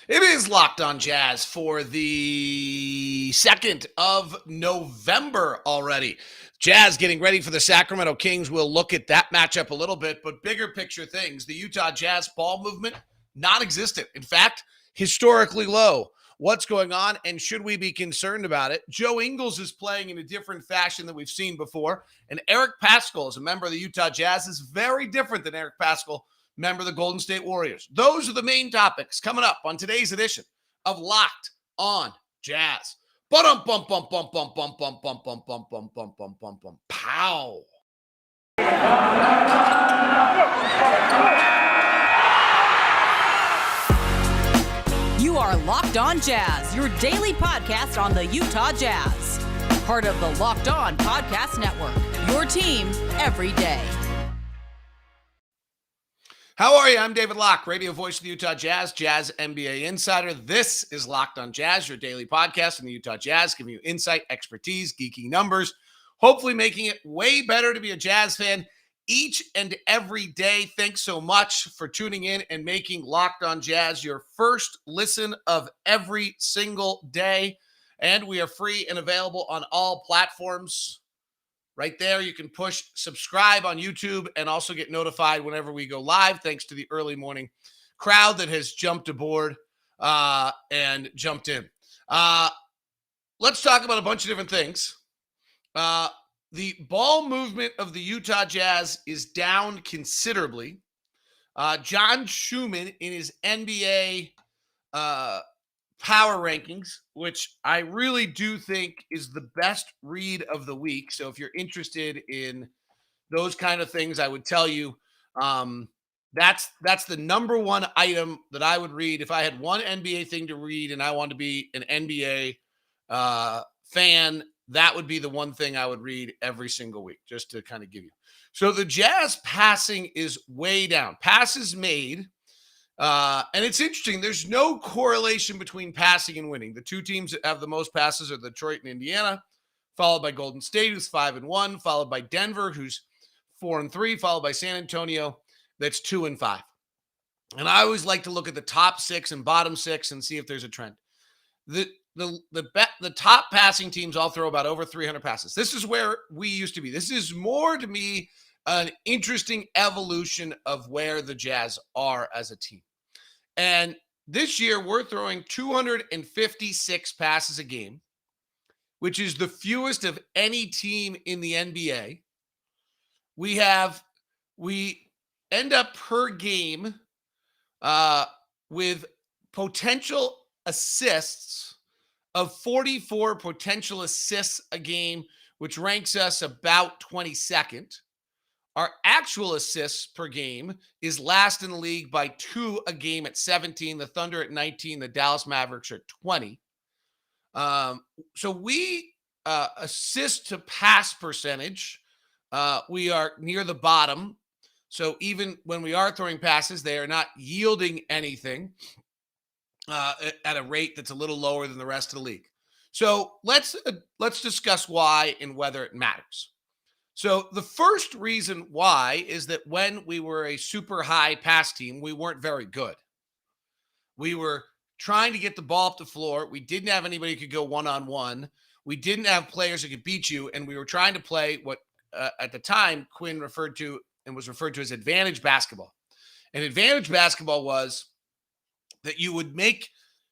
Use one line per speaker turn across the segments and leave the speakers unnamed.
It is Locked on Jazz for the 2nd of November already. Jazz getting ready for the Sacramento Kings. We'll look at that matchup a little bit, but bigger picture things. The Utah Jazz ball movement, non-existent. In fact, historically low. What's going on, and should we be concerned about it? Joe Ingles is playing in a different fashion than we've seen before, and Eric Paschall, as a member of the Utah Jazz, is very different than Eric Paschall, member of the Golden State Warriors. Those are the main topics coming up on today's edition of Locked on Jazz. Pow.
You are Locked on Jazz, your daily podcast on the Utah Jazz. Part of the Locked On Podcast Network, your team every day.
How are you? I'm David Locke, radio voice of the Utah Jazz, Jazz NBA insider. This is Locked on Jazz, your daily podcast on the Utah Jazz, giving you insight, expertise, geeky numbers, hopefully making it way better to be a Jazz fan each and every day. Thanks so much for tuning in and making Locked on Jazz your first listen of every single day. And we are free and available on all platforms. Right there, you can push subscribe on YouTube and also get notified whenever we go live, thanks to the early morning crowd that has jumped aboard and jumped in. Let's talk about a bunch of different things. The ball movement of the Utah Jazz is down considerably. John Schumann, in his NBA power rankings, which I really do think is the best read of the week. So if you're interested in those kind of things, I would tell you that's the number one item that I would read if I had one NBA thing to read and I want to be an NBA fan. That would be the one thing I would read every single week, just to kind of give you. So the Jazz passing is way down. Passes made. And it's interesting. There's no correlation between passing and winning. The two teams that have the most passes are Detroit and Indiana, followed by Golden State, who's 5-1, followed by Denver, who's 4-3, followed by San Antonio, that's 2-5. And I always like to look at the top six and bottom six and see if there's a trend. The top passing teams all throw about over 300 passes. This is where we used to be. This is more, to me, an interesting evolution of where the Jazz are as a team. And this year, we're throwing 256 passes a game, which is the fewest of any team in the NBA. We end up per game with potential assists of 44 potential assists a game, which ranks us about 22nd. Our actual assists per game is last in the league by 2 a game at 17, the Thunder at 19, the Dallas Mavericks are at 20. So we assist to pass percentage, we are near the bottom. So even when we are throwing passes, they are not yielding anything at a rate that's a little lower than the rest of the league. So let's discuss why and whether it matters. So the first reason why is that when we were a super high pass team, we weren't very good. We were trying to get the ball up the floor. We didn't have anybody who could go one-on-one. We didn't have players who could beat you, and we were trying to play what at the time Quinn referred to as advantage basketball. And advantage basketball was that you would make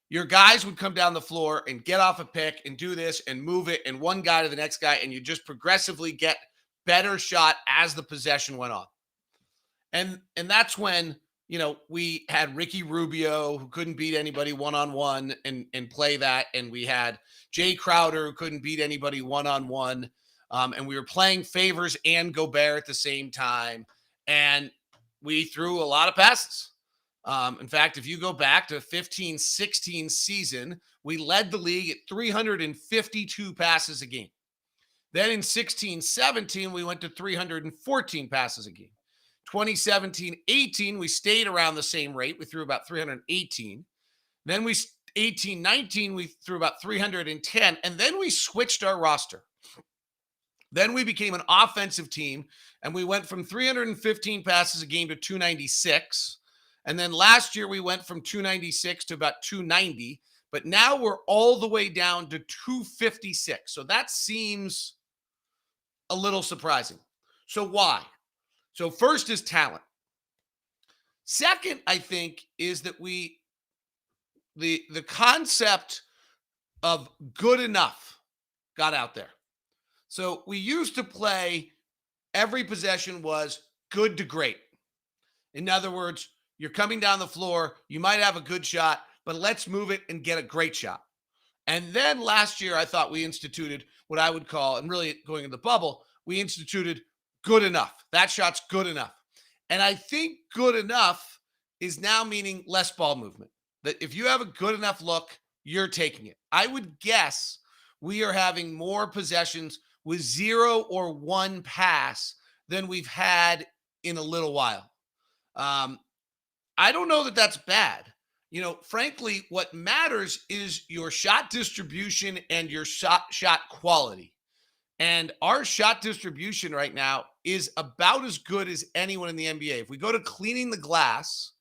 your guys would come down the floor and get off a pick and do this and move it and one guy to the next guy, and you just progressively get better shot as the possession went on. And that's when, we had Ricky Rubio, who couldn't beat anybody one-on-one and play that. And we had Jay Crowder, who couldn't beat anybody one-on-one. And we were playing Favors and Gobert at the same time. And we threw a lot of passes. In fact, if you go back to 15-16 season, we led the league at 352 passes a game. Then in 16-17, we went to 314 passes a game. 2017-18, we stayed around the same rate. We threw about 318. Then 18-19, we threw about 310. And then we switched our roster. Then we became an offensive team, and we went from 315 passes a game to 296. And then last year we went from 296 to about 290, but now we're all the way down to 256. So that seems a little surprising. So why? So first is talent. Second, I think, is that the concept of good enough got out there. So we used to play every possession was good to great. In other words, you're coming down the floor, you might have a good shot, but let's move it and get a great shot. And then last year, I thought we instituted what I would call, and really going in the bubble, we instituted good enough. That shot's good enough. And I think good enough is now meaning less ball movement. That if you have a good enough look, you're taking it. I would guess we are having more possessions with 0 or 1 pass than we've had in a little while. I don't know that that's bad. Frankly, what matters is your shot distribution and your shot quality. And our shot distribution right now is about as good as anyone in the NBA. If we go to cleaning the glass,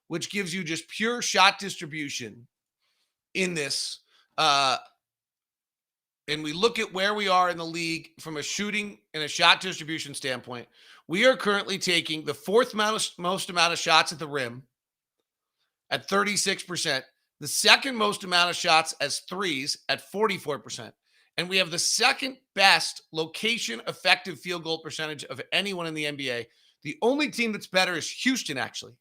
which gives you just pure shot distribution in this, and we look at where we are in the league from a shooting and a shot distribution standpoint, we are currently taking the fourth most amount of shots at the rim at 36%, the second most amount of shots as threes at 44%. And we have the second best location effective field goal percentage of anyone in the NBA. The only team that's better is Houston, actually.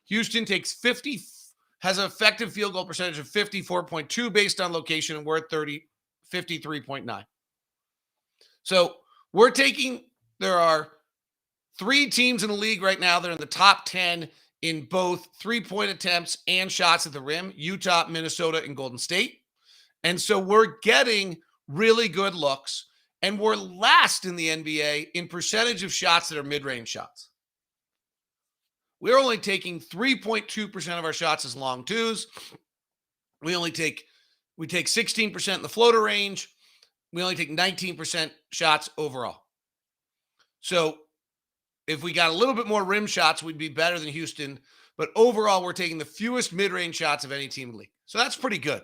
Houston has an effective field goal percentage of 54.2 based on location, and we're at 53.9. So there are 3 teams in the league right now that are in the top 10 in both 3-point attempts and shots at the rim: Utah, Minnesota, and Golden State. And so we're getting really good looks, and we're last in the NBA in percentage of shots that are mid-range shots. We're only taking 3.2% of our shots as long twos. We take 16% in the floater range. We only take 19% shots overall. So if we got a little bit more rim shots, we'd be better than Houston. But overall, we're taking the fewest mid-range shots of any team in the league. So that's pretty good.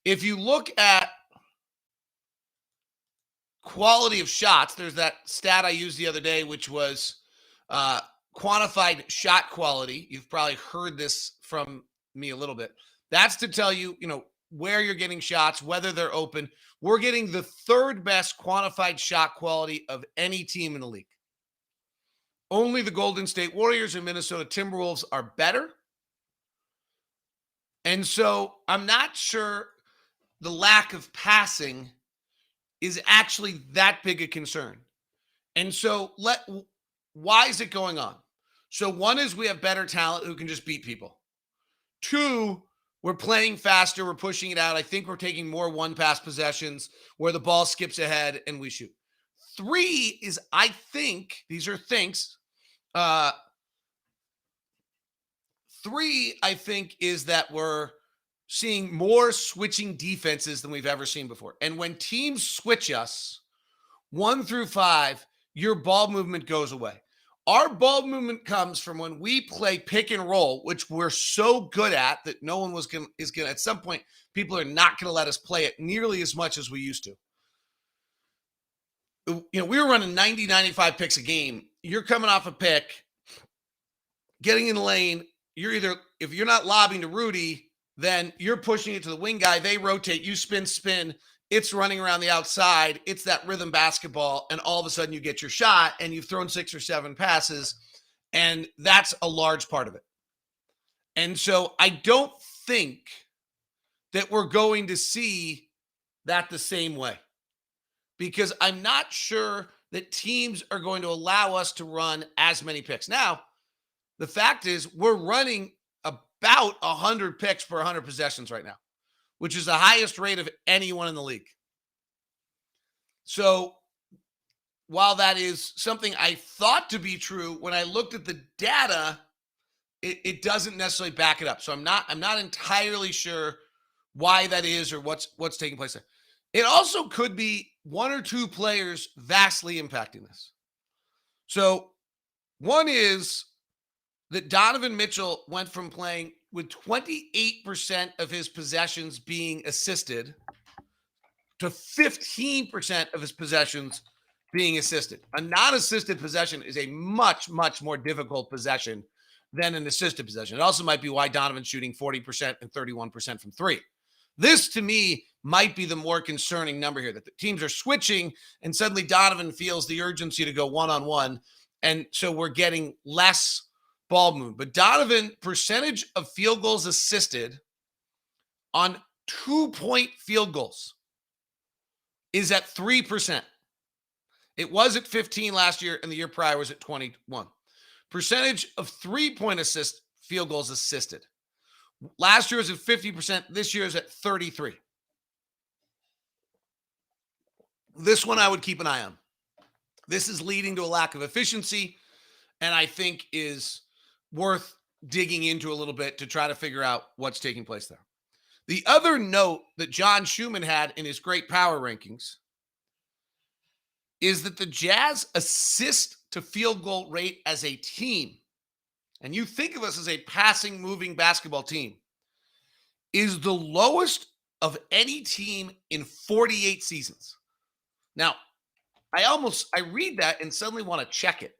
If you look at quality of shots, there's that stat I used the other day, which was quantified shot quality. You've probably heard this from me a little bit. That's to tell you, where you're getting shots, whether they're open. We're getting the third best quantified shot quality of any team in the league. Only the Golden State Warriors and Minnesota Timberwolves are better. And so I'm not sure the lack of passing is actually that big a concern. And so why is it going on? So one is we have better talent who can just beat people. 2, we're playing faster. We're pushing it out. I think we're taking more one-pass possessions where the ball skips ahead and we shoot. 3 is, I think, these are thinks. 3, I think, is that we're seeing more switching defenses than we've ever seen before. And when teams switch us 1 through 5, your ball movement goes away. Our ball movement comes from when we play pick and roll, which we're so good at that no one is going to, at some point, people are not going to let us play it nearly as much as we used to. We were running 90, 95 picks a game. You're coming off a pick, getting in the lane. If you're not lobbing to Rudy, then you're pushing it to the wing guy. They rotate, you spin. It's running around the outside. It's that rhythm basketball. And all of a sudden you get your shot and you've thrown 6 or 7 passes. And that's a large part of it. And so I don't think that we're going to see that the same way, because I'm not sure that teams are going to allow us to run as many picks. Now, the fact is we're running about 100 picks per 100 possessions right now, which is the highest rate of anyone in the league. So while that is something I thought to be true, when I looked at the data, it doesn't necessarily back it up. So I'm not entirely sure why that is or what's taking place there. It also could be 1 or 2 players vastly impacting this. So one is that Donovan Mitchell went from playing with 28% of his possessions being assisted to 15% of his possessions being assisted. A non-assisted possession is a much, much more difficult possession than an assisted possession. It also might be why Donovan's shooting 40% and 31% from three. This, to me, might be the more concerning number here, that the teams are switching and suddenly Donovan feels the urgency to go one-on-one, and so we're getting less ball movement. But Donovan, percentage of field goals assisted on 2-point field goals is at 3%. It was at 15 last year, and the year prior was at 21. Percentage of 3-point assist field goals assisted. Last year was at 50%. This year is at 33. This one I would keep an eye on. This is leading to a lack of efficiency, and I think is worth digging into a little bit to try to figure out what's taking place there. The other note that John Schumann had in his great power rankings is that the Jazz assist to field goal rate as a team, and you think of us as a passing, moving basketball team, is the lowest of any team in 48 seasons. Now, I read that and suddenly want to check it.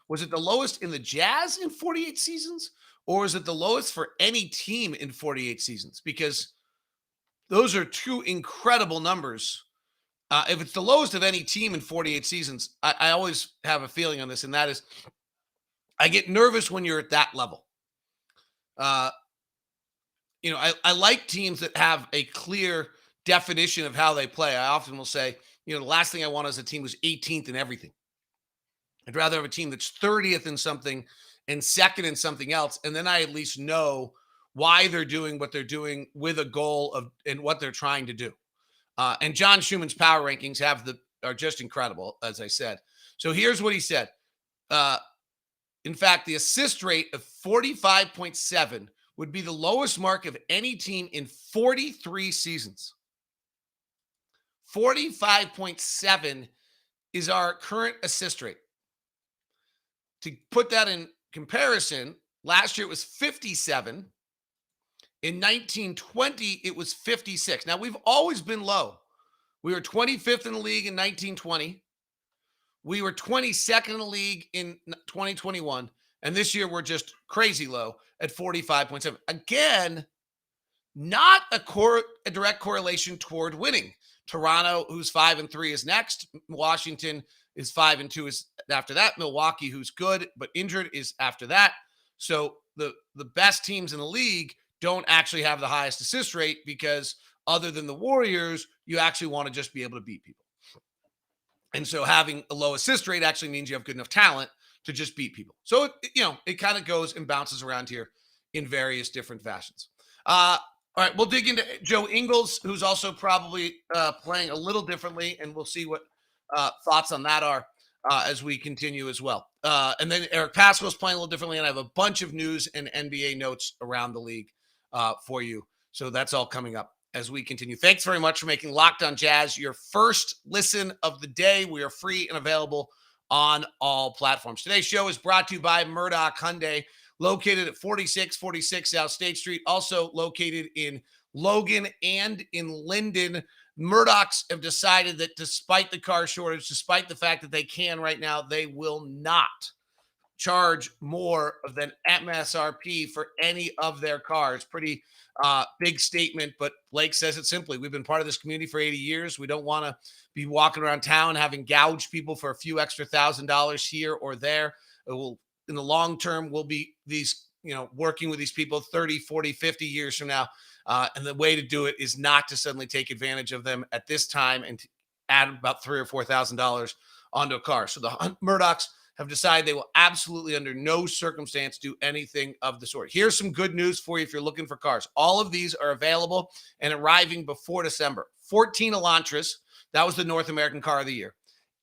Was it the lowest in the Jazz in 48 seasons? Or is it the lowest for any team in 48 seasons? Because those are two incredible numbers. If it's the lowest of any team in 48 seasons, I always have a feeling on this, and that is I get nervous when you're at that level. I like teams that have a clear definition of how they play. I often will say, the last thing I want as a team was 18th in everything. I'd rather have a team that's 30th in something and second in something else, and then I at least know why they're doing what they're doing with a goal of and what they're trying to do. And John Schumann's power rankings are just incredible, as I said. So here's what he said. In fact, the assist rate of 45.7 would be the lowest mark of any team in 43 seasons. 45.7 is our current assist rate. To put that in comparison, last year it was 57. In 1920, it was 56. Now, we've always been low. We were 25th in the league in 1920. We were 22nd in the league in 2021. And this year, we're just crazy low at 45.7. Again, not a direct correlation toward winning. Toronto, who's 5-3, is next. Washington is 5-2 is after that. Milwaukee, who's good but injured, is after that. So the best teams in the league don't actually have the highest assist rate because other than the Warriors, you actually want to just be able to beat people. And so having a low assist rate actually means you have good enough talent to just beat people. So, it kind of goes and bounces around here in various different fashions. All right, we'll dig into Joe Ingles, who's also probably playing a little differently, and we'll see what thoughts on that are as we continue as well. And then Eric Paschall is playing a little differently, and I have a bunch of news and NBA notes around the league for you. So that's all coming up as we continue. Thanks very much for making Locked On Jazz your first listen of the day. We are free and available on all platforms. Today's show is brought to you by Murdoch Hyundai, located at 4646 South State Street, also located in Logan and in Linden. Murdochs have decided that despite the car shortage, despite the fact that they can right now, they will not charge more than MSRP for any of their cars. Pretty big statement, but Blake says it simply. We've been part of this community for 80 years. We don't want to be walking around town having gouged people for a few extra $1,000 here or there. It will, in the long term, we'll be working with these people 30, 40, 50 years from now. And the way to do it is not to suddenly take advantage of them at this time and add about $3,000 or $4,000 onto a car. So the Murdochs have decided they will absolutely under no circumstance do anything of the sort. Here's some good news for you if you're looking for cars. All of these are available and arriving before December. 14 Elantras, that was the North American Car of the Year.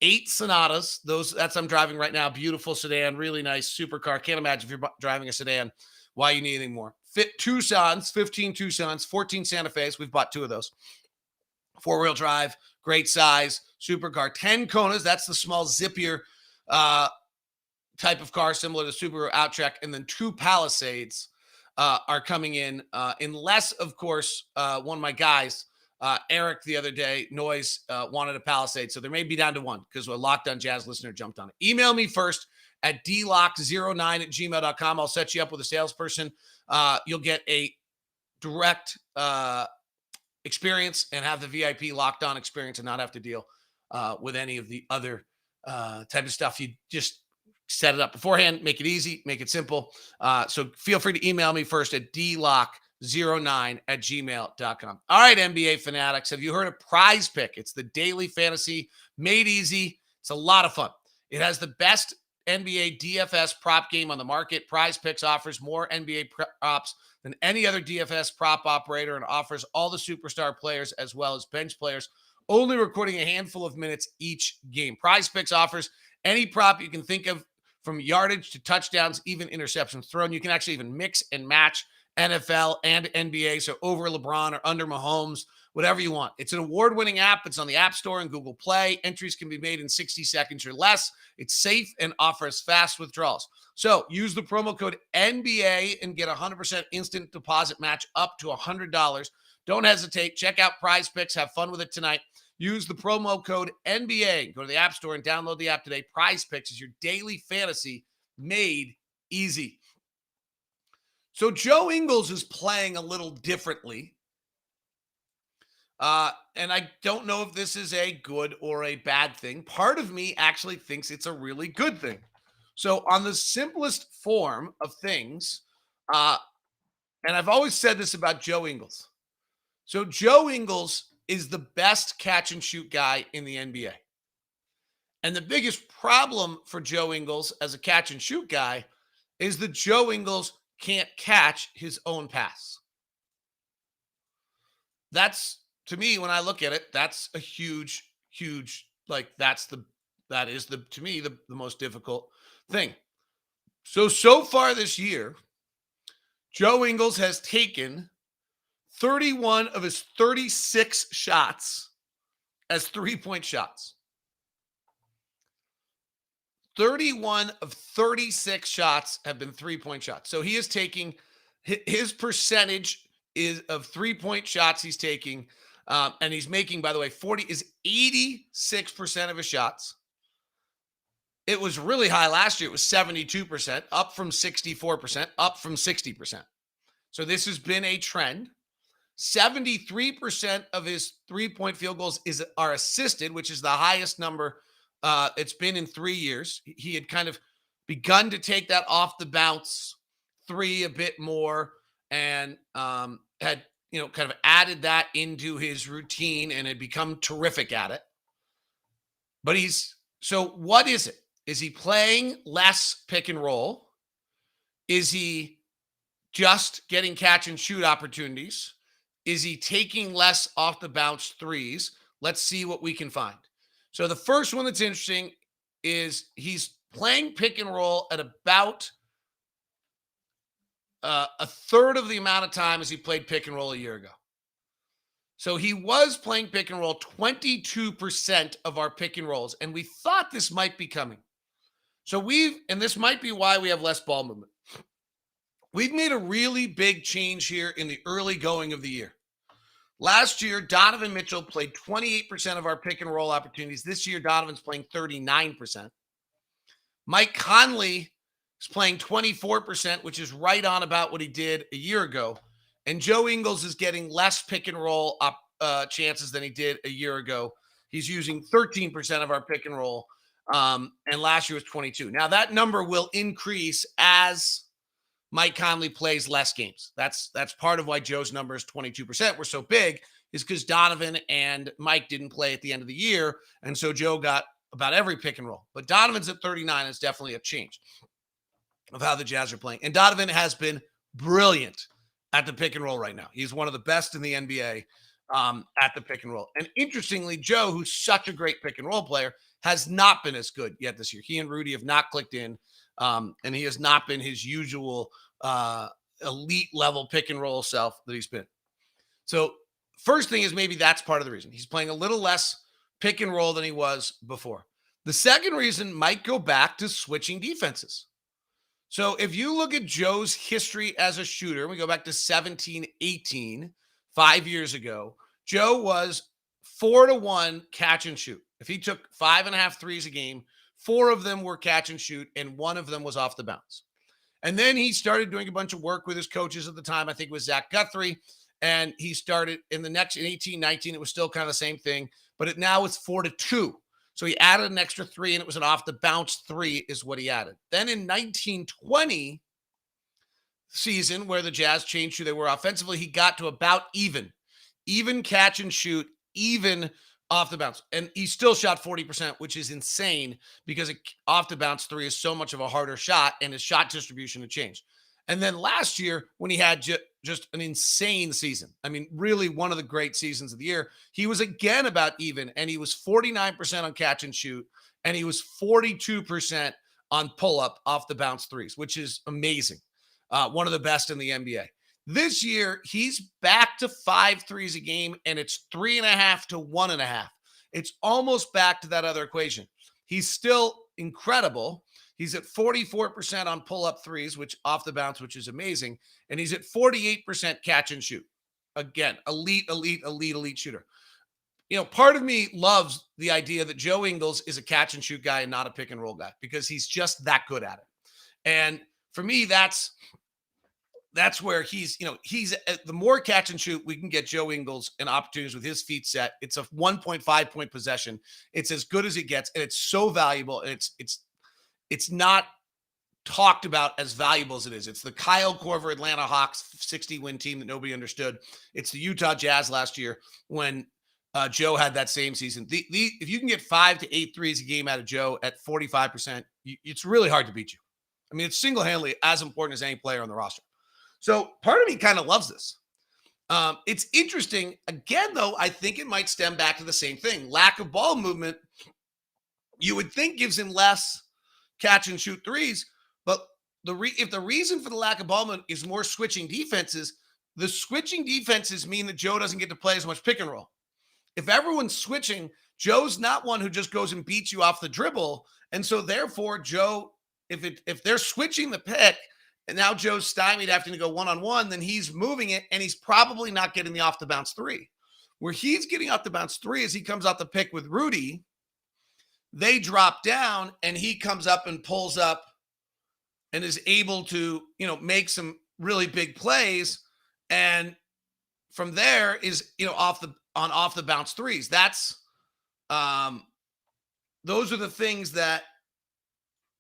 8 Sonatas, that's I'm driving right now. Beautiful sedan, really nice supercar. Can't imagine if you're driving a sedan why you need anything more. 15 Tucsons, 14 Santa Fe's. We've bought 2 of those. 4-wheel drive, great size, supercar. 10 Konas, that's the small, zippier type of car similar to Subaru Outback, and then 2 Palisades are coming in. Unless, of course, one of my guys, Eric, the other day, Noise, wanted a Palisade. So there may be down to 1 because a Locked On Jazz listener jumped on it. Email me first at dlock09@gmail.com. I'll set you up with a salesperson. You'll get a direct experience and have the VIP Locked On experience and not have to deal with any of the other type of stuff. You just set it up beforehand, make it easy, make it simple. So feel free to email me first at dlock09@gmail.com. All right, NBA fanatics, have you heard of PrizePick? It's the daily fantasy made easy. It's a lot of fun. It has the best NBA DFS prop game on the market. PrizePicks offers more NBA props than any other DFS prop operator and offers all the superstar players as well as bench players, only recording a handful of minutes each game. PrizePicks offers any prop you can think of, from yardage to touchdowns, even interceptions thrown. You can actually even mix and match NFL and NBA, so over LeBron or under Mahomes, whatever you want. It's an award-winning app. It's on the App Store and Google Play. Entries can be made in 60 seconds or less. It's safe and offers fast withdrawals. So use the promo code NBA and get a 100% instant deposit match up to $100. Don't hesitate. Check out PrizePicks. Have fun with it tonight. Use the promo code NBA. Go to the App Store and download the app today. PrizePicks is your daily fantasy made easy. So Joe Ingles is playing a little differently. And I don't know if this is a good or a bad thing. Part of me actually thinks it's a really good thing. So on the simplest form of things, and I've always said this about Joe Ingles. So Joe Ingles is the best catch and shoot guy in the NBA. And the biggest problem for Joe Ingles as a catch and shoot guy is that Joe Ingles can't catch his own pass. That's, to me, when I look at it, that's a huge, that is to me, the most difficult thing. So far this year, Joe Ingles has taken 31 of his 36 shots as 3-point shots. 31 of 36 shots have been 3-point shots. So he is taking, his percentage is of 3-point shots he's taking, and he's making, by the way, 86% of his shots. It was really high last year. It was 72%, up from 64%, up from 60%. So this has been a trend. 73% of his 3-point field goals are assisted, which is the highest number it's been in 3 years. He had kind of begun to take that off the bounce 3 a bit more, and had, kind of added that into his routine and had become terrific at it. But so what is it? Is he playing less pick and roll? Is he just getting catch and shoot opportunities? Is he taking less off the bounce threes? Let's see what we can find. So the first one that's interesting is he's playing pick and roll at about a third of the amount of time as he played pick and roll a year ago. So he was playing pick and roll 22% of our pick and rolls, and we thought this might be coming. So and this might be why we have less ball movement. We've made a really big change here in the early going of the year. Last year, Donovan Mitchell played 28% of our pick and roll opportunities. This year, Donovan's playing 39%. Mike Conley is playing 24%, which is right on about what he did a year ago. And Joe Ingles is getting less pick and roll chances than he did a year ago. He's using 13% of our pick and roll, and last year was 22. Now, that number will increase as Mike Conley plays less games. That's part of why Joe's number is 22% were so big, is because Donovan and Mike didn't play at the end of the year, and so Joe got about every pick and roll. But Donovan's at 39 is definitely a change of how the Jazz are playing. And Donovan has been brilliant at the pick and roll right now. He's one of the best in the NBA at the pick and roll. And interestingly, Joe, who's such a great pick and roll player, has not been as good yet this year. He and Rudy have not clicked in, and he has not been his usual elite level pick and roll self that he's been. So first thing is maybe that's part of the reason. He's playing a little less pick and roll than he was before. The second reason might go back to switching defenses. So if you look at Joe's history as a shooter, we go back to 17, 18, 5 years ago, Joe was 4-1 catch and shoot. If he took 5.5 threes a game, 4 of them were catch and shoot, and 1 of them was off the bounce. And then he started doing a bunch of work with his coaches at the time. I think it was Zach Guthrie. And he started in 18, 19, it was still kind of the same thing, but now it's 4-2. So he added an extra 3, and it was an off the bounce 3 is what he added. Then in 1920 season, where the Jazz changed who they were offensively, he got to about even catch and shoot, even off the bounce. And he still shot 40%, which is insane because off the bounce 3 is so much of a harder shot, and his shot distribution had changed. And then last year, when he had just an insane season, I mean, really one of the great seasons of the year, he was again about even, and he was 49% on catch and shoot, and he was 42% on pull-up off the bounce 3s, which is amazing. One of the best in the NBA. This year, he's back to 5 threes a game, and it's 3.5 to 1.5. It's almost back to that other equation. He's still incredible. He's at 44% on pull-up 3s, which off the bounce, which is amazing. And he's at 48% catch and shoot. Again, elite shooter. You know, part of me loves the idea that Joe Ingles is a catch and shoot guy and not a pick and roll guy because he's just that good at it. And for me, that's where he's the more catch and shoot we can get Joe Ingles and opportunities with his feet set. It's a 1.5 point possession. It's as good as it gets, and it's so valuable. And it's not talked about as valuable as it is. It's the Kyle Korver Atlanta Hawks 60-win team that nobody understood. It's the Utah Jazz last year when Joe had that same season. If you can get 5 to 8 threes a game out of Joe at 45%, it's really hard to beat you. I mean, it's single-handedly as important as any player on the roster. So part of me kind of loves this. It's interesting. Again, though, I think it might stem back to the same thing. Lack of ball movement, you would think, gives him less catch and shoot threes, but if the reason for the lack of ball movement is more switching defenses, the switching defenses mean that Joe doesn't get to play as much pick and roll. If everyone's switching, Joe's not one who just goes and beats you off the dribble, and so therefore Joe, if they're switching the pick, and now Joe's stymied having to go one-on-one, then he's moving it, and he's probably not getting the off-the-bounce 3. Where he's getting off-the-bounce 3 is he comes out the pick with Rudy, they drop down, and he comes up and pulls up and is able to, make some really big plays. And from there is, off the bounce 3s. That's, those are the things that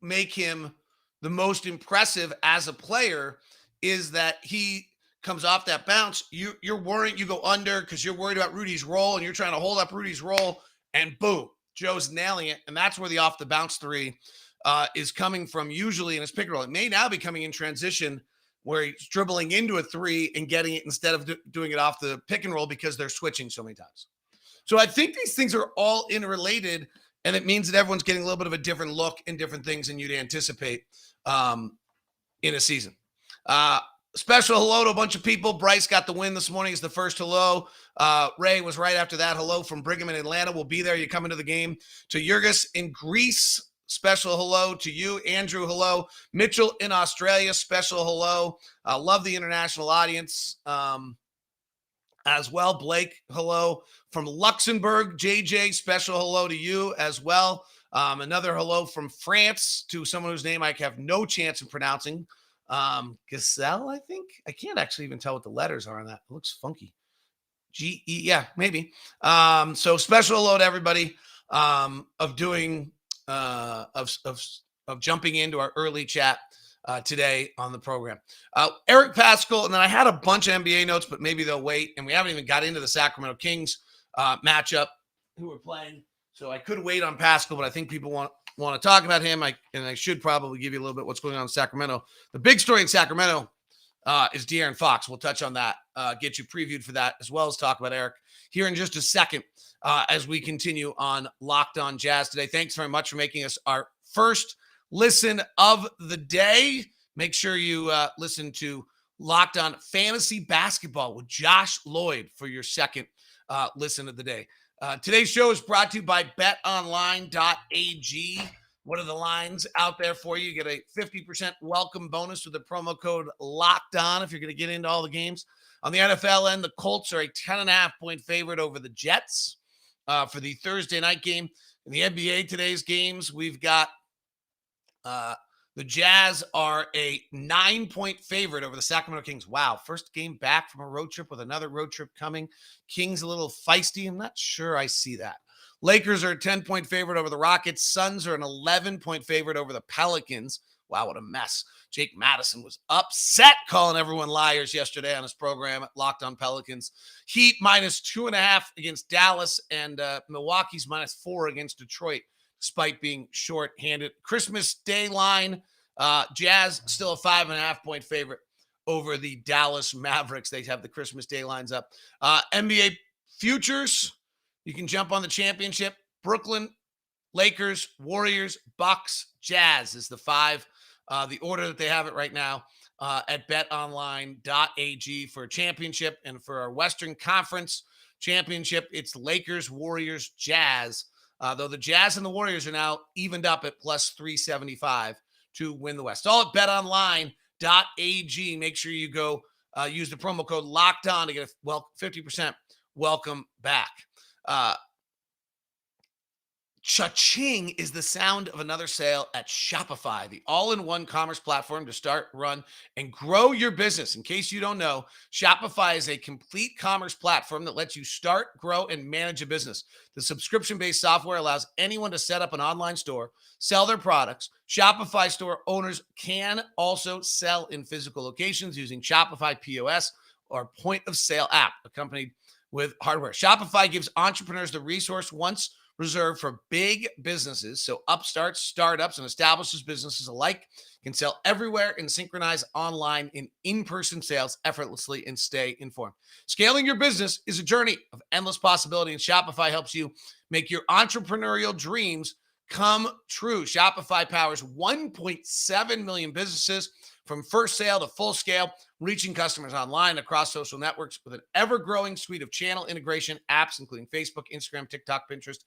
make him the most impressive as a player, is that he comes off that bounce. You're worried, you go under because you're worried about Rudy's roll, and you're trying to hold up Rudy's roll, and boom, Joe's nailing it. And that's where the off the bounce 3 is coming from, usually in his pick and roll. It may now be coming in transition where he's dribbling into a 3 and getting it instead of doing it off the pick and roll because they're switching so many times. So I think these things are all interrelated, and it means that everyone's getting a little bit of a different look and different things than you'd anticipate in a season. Special hello to a bunch of people. Bryce got the win this morning. Is the first hello. Ray was right after that. Hello from Brigham in Atlanta. We'll be there. You come into the game. To Jurgis in Greece, special hello to you. Andrew, hello. Mitchell in Australia, special hello. Love the international audience as well. Blake, hello. From Luxembourg, JJ, special hello to you as well. Another hello from France to someone whose name I have no chance of pronouncing. Giselle, I think. I can't actually even tell what the letters are on that. It looks funky. G-E, yeah, maybe. So special hello to everybody of doing of jumping into our early chat today on the program. Eric Paschall, and then I had a bunch of NBA notes, but maybe they'll wait. And we haven't even got into the Sacramento Kings matchup who are playing. So I could wait on Paschall, but I think people want to talk about him. I should probably give you a little bit what's going on in Sacramento. The big story in Sacramento is De'Aaron Fox. We'll touch on that, get you previewed for that, as well as talk about Eric here in just a second as we continue on Locked On Jazz today. Thanks very much for making us our first listen of the day. Make sure you listen to Locked On Fantasy Basketball with Josh Lloyd for your second listen of the day. Today's show is brought to you by betonline.ag. What are the lines out there for you? You get a 50% welcome bonus with the promo code Locked On if you're going to get into all the games. On the NFL end, the Colts are a 10.5-point favorite over the Jets for the Thursday night game. In the NBA, today's games, we've got the Jazz are a 9-point favorite over the Sacramento Kings. Wow, first game back from a road trip with another road trip coming. Kings a little feisty. I'm not sure I see that. Lakers are a 10-point favorite over the Rockets. Suns are an 11-point favorite over the Pelicans. Wow, what a mess. Jake Madison was upset calling everyone liars yesterday on his program at Locked On Pelicans. Heat -2.5 against Dallas, and Milwaukee's -4 against Detroit, despite being short-handed. Christmas Day line, Jazz still a 5.5-point favorite over the Dallas Mavericks. They have the Christmas Day lines up. NBA futures, you can jump on the championship. Brooklyn, Lakers, Warriors, Bucks, Jazz is the five. The order that they have it right now at betonline.ag for championship, and for our Western Conference championship, it's Lakers, Warriors, Jazz. Though the Jazz and the Warriors are now evened up at +375 to win the West. All at betonline.ag. Make sure you go use the promo code Locked On to get a 50% welcome back. Cha-ching is the sound of another sale at Shopify, the all-in-one commerce platform to start, run, and grow your business. In case you don't know, Shopify is a complete commerce platform that lets you start, grow, and manage a business. The subscription-based software allows anyone to set up an online store, sell their products. Shopify store owners can also sell in physical locations using Shopify POS or point-of-sale app accompanied with hardware. Shopify gives entrepreneurs the resource once reserved for big businesses, so upstarts, startups, and established businesses alike can sell everywhere and synchronize online and in-person sales effortlessly and stay informed. Scaling your business is a journey of endless possibility, and Shopify helps you make your entrepreneurial dreams come true. Shopify powers 1.7 million businesses from first sale to full scale, reaching customers online across social networks with an ever-growing suite of channel integration apps, including Facebook, Instagram, TikTok, Pinterest,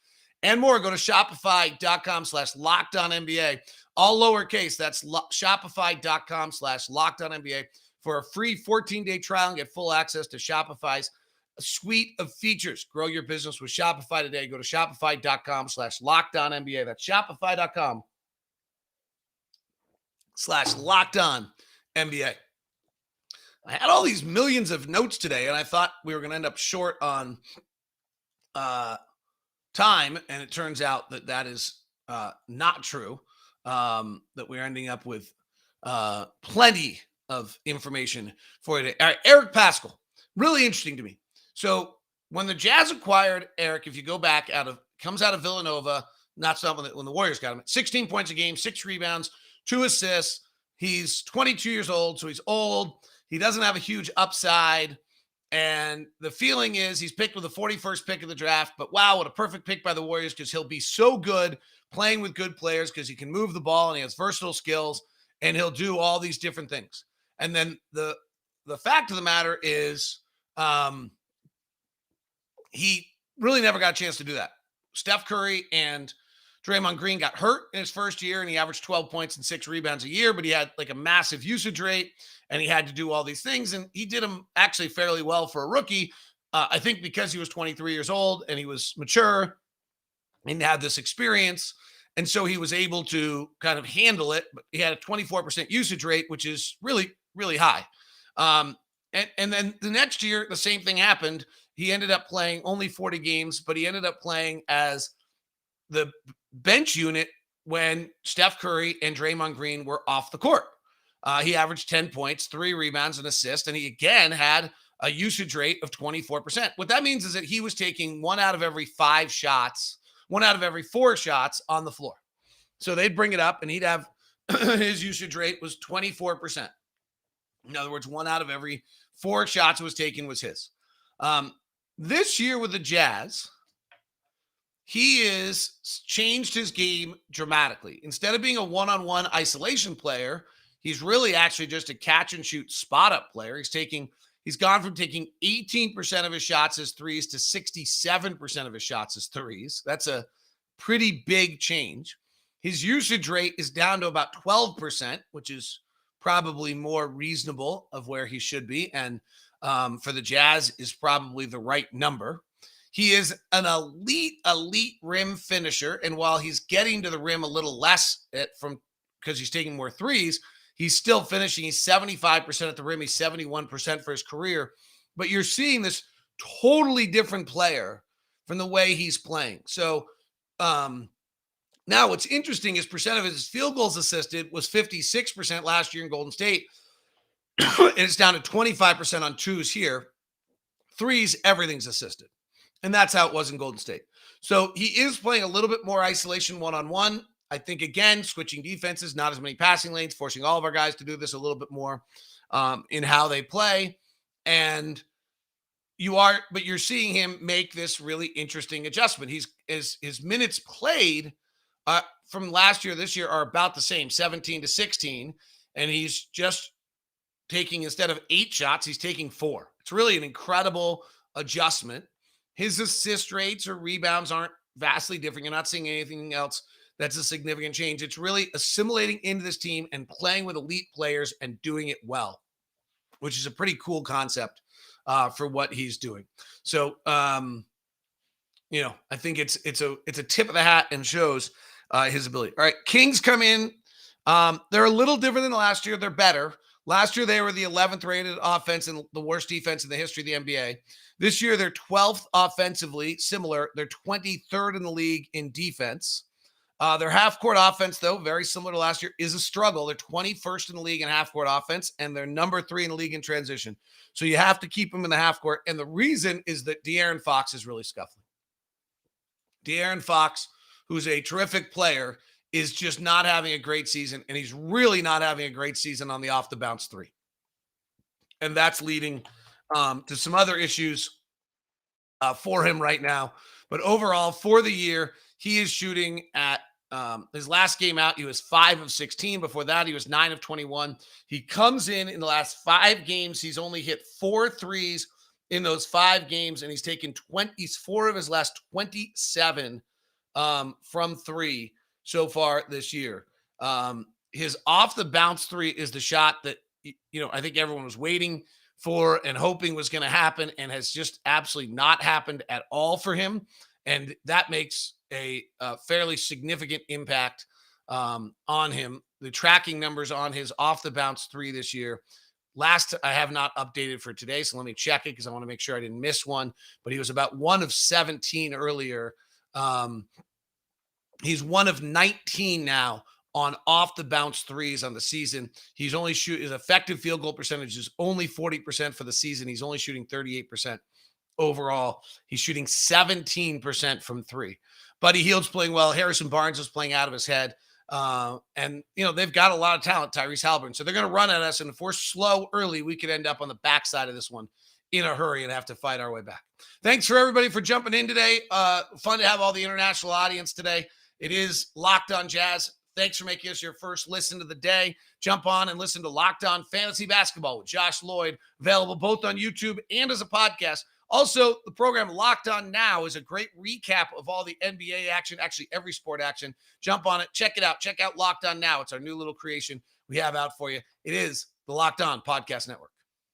and more. Go to shopify.com/LockedOnNBA, all lowercase. That's shopify.com/LockedOnNBA for a free 14-day trial and get full access to Shopify's suite of features. Grow your business with Shopify today. Go to shopify.com/LockedOnNBA. That's shopify.com/LockedOnNBA. I had all these millions of notes today, and I thought we were going to end up short on time, and it turns out that that is not true, that we're ending up with plenty of information for you today. All right, Eric Paschall, really interesting to me. So when the Jazz acquired Eric, if you go back comes out of Villanova, not something that when the Warriors got him, 16 points a game, 6 rebounds, 2 assists. He's 22 years old, so he's old. He doesn't have a huge upside. And the feeling is he's picked with the 41st pick of the draft, but wow, what a perfect pick by the Warriors, because he'll be so good playing with good players because he can move the ball and he has versatile skills and he'll do all these different things. And then the fact of the matter is he really never got a chance to do that. Steph Curry and Draymond Green got hurt in his first year, and he averaged 12 points and 6 rebounds a year, but he had like a massive usage rate, and he had to do all these things, and he did them actually fairly well for a rookie. I think because he was 23 years old, and he was mature, and had this experience, and so he was able to kind of handle it, but he had a 24% usage rate, which is really, really high. And then the next year, the same thing happened. He ended up playing only 40 games, but he ended up playing as the bench unit when Steph Curry and Draymond Green were off the court. He averaged 10 points, 3 rebounds, and assist, and he again had a usage rate of 24%. What that means is that he was taking 1 out of every 5 shots, 1 out of every 4 shots on the floor. So they'd bring it up, and he'd have his usage rate was 24%. In other words, 1 out of every 4 shots was taken was his. This year with the Jazz, he has changed his game dramatically. Instead of being a one-on-one isolation player, he's really actually just a catch-and-shoot spot-up player. He's taking He's gone from taking 18% of his shots as threes to 67% of his shots as threes. That's a pretty big change. His usage rate is down to about 12%, which is probably more reasonable of where he should be. And for the Jazz is probably the right number. He is an elite rim finisher. And while he's getting to the rim a little less because he's taking more threes, he's still finishing. He's 75% at the rim. He's 71% for his career. But you're seeing this totally different player from the way he's playing. So now what's interesting is percent of his field goals assisted was 56% last year in Golden State. And it's down to 25% on twos here. Threes, everything's assisted. And that's how it was in Golden State. So he is playing a little bit more isolation one-on-one. I think, again, switching defenses, not as many passing lanes, forcing all of our guys to do this a little bit more in how they play. And you're seeing him make this really interesting adjustment. His minutes played from last year, this year are about the same, 17 to 16. And he's just taking, instead of 8 shots, he's taking 4. It's really an incredible adjustment. His assist rates or rebounds aren't vastly different. You're not seeing anything else that's a significant change. It's really assimilating into this team and playing with elite players and doing it well, which is a pretty cool concept for what he's doing. So, I think it's a tip of the hat and shows his ability. All right, Kings come in. They're a little different than last year. They're better. Last year, they were the 11th rated offense and the worst defense in the history of the NBA. This year, they're 12th offensively, similar. They're 23rd in the league in defense. Their half-court offense, though, very similar to last year, is a struggle. They're 21st in the league in half-court offense, and they're number 3 in the league in transition. So you have to keep them in the half-court. And the reason is that De'Aaron Fox is really scuffling. De'Aaron Fox, who's a terrific player, is just not having a great season, and he's really not having a great season on the off-the-bounce 3. And that's leading to some other issues for him right now. But overall, for the year, he is shooting at his last game out. He was 5 of 16. Before that, he was 9 of 21. He comes in the last 5 games. He's only hit 4 threes in those 5 games, and he's taken 4 of his last 27 from 3 so far this year. His off the bounce 3 is the shot that, I think everyone was waiting for and hoping was going to happen, and has just absolutely not happened at all for him. And that makes a fairly significant impact on him. The tracking numbers on his off the bounce 3 this year. Last, I have not updated for today, so let me check it because I want to make sure I didn't miss one. But he was about 1 of 17 earlier. He's 1 of 19 now on off the bounce 3s on the season. He's only his effective field goal percentage is only 40% for the season. He's only shooting 38% overall. He's shooting 17% from 3. Buddy Hield's playing well. Harrison Barnes is playing out of his head. And they've got a lot of talent, Tyrese Halliburton. So they're going to run at us. And if we're slow early, we could end up on the backside of this one in a hurry and have to fight our way back. Thanks for everybody for jumping in today. Fun to have all the international audience today. It is Locked On Jazz. Thanks for making us your first listen of the day. Jump on and listen to Locked On Fantasy Basketball with Josh Lloyd, available both on YouTube and as a podcast. Also, the program Locked On Now is a great recap of all the NBA action, actually every sport action. Jump on it. Check it out. Check out Locked On Now. It's our new little creation we have out for you. It is the Locked On Podcast Network.